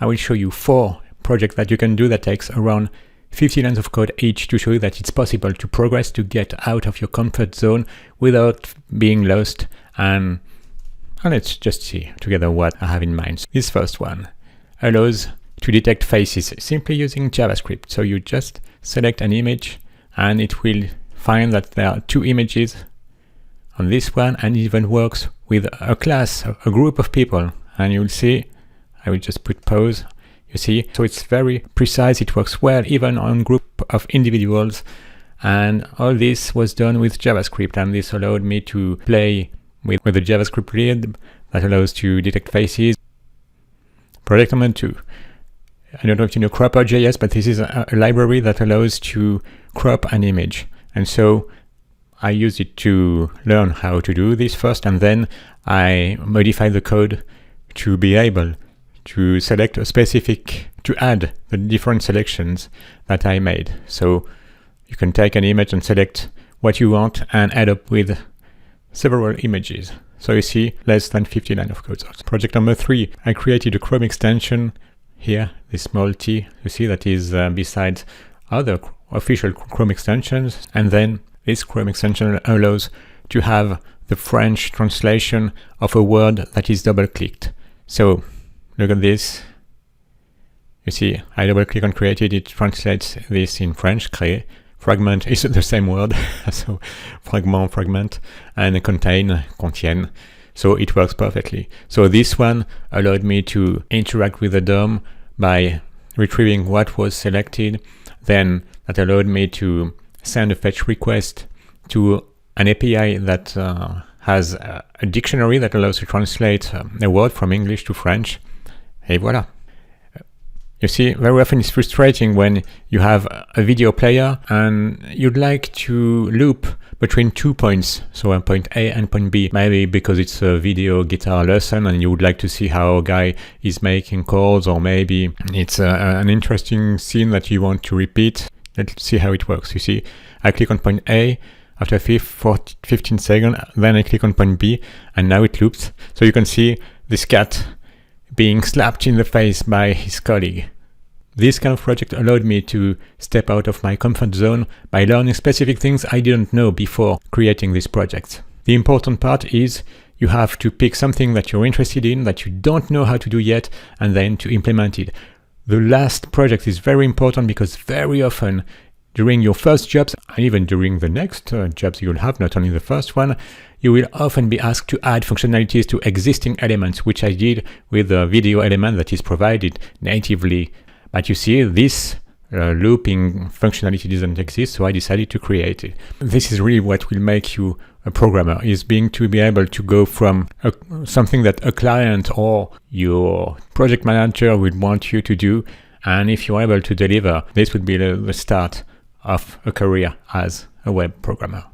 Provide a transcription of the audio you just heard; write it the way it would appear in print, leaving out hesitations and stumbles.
I will show you 4 projects that you can do that takes around 50 lines of code each to show you that it's possible to progress, to get out of your comfort zone without being lost. And let's just see together what I have in mind. This first one allows to detect faces simply using JavaScript. So you just select an image and it will find that there are 2 images on this one, and it even works with a class, a group of people. And you'll see, I will just put pause. You see, so it's very precise. It works well even on group of individuals. And all this was done with JavaScript, and this allowed me to play with the JavaScript lib that allows to detect faces. Project number 2. I don't know if you know Cropper.js, but this is a library that allows to crop an image. And so I use it to learn how to do this first, and then I modify the code to be able to select a specific, to add the different selections that I made. So you can take an image and select what you want and add up with several images. So you see less than 50 lines of code. Project number 3, I created a Chrome extension here, this small t, you see that is besides other official Chrome extensions. And then this Chrome extension allows to have the French translation of a word that is double-clicked. So look at this. You see, I double-click on created, it translates this in French, créer. Fragment is the same word, so fragment, and contain, contienne. So it works perfectly. So this one allowed me to interact with the DOM by retrieving what was selected. Then that allowed me to send a fetch request to an API that has a dictionary that allows to translate a word from English to French. Et voilà. You see, very often it's frustrating when you have a video player and you'd like to loop between 2 points, so point A and point B, maybe because it's a video guitar lesson and you would like to see how a guy is making chords, or maybe it's an interesting scene that you want to repeat. Let's see how it works. You see, I click on point A, after 15 seconds, then I click on point B, and now it loops. So you can see this cat being slapped in the face by his colleague. This kind of project allowed me to step out of my comfort zone by learning specific things I didn't know before creating this project. The important part is you have to pick something that you're interested in, that you don't know how to do yet, and then to implement it. The last project is very important because very often during your first jobs, and even during the next jobs you'll have, not only the first one, you will often be asked to add functionalities to existing elements, which I did with the video element that is provided natively. But you see, this looping functionality doesn't exist, so I decided to create it. This is really what will make you a programmer, is being to be able to go from something that a client or your project manager would want you to do, and if you're able to deliver, this would be the start of a career as a web programmer.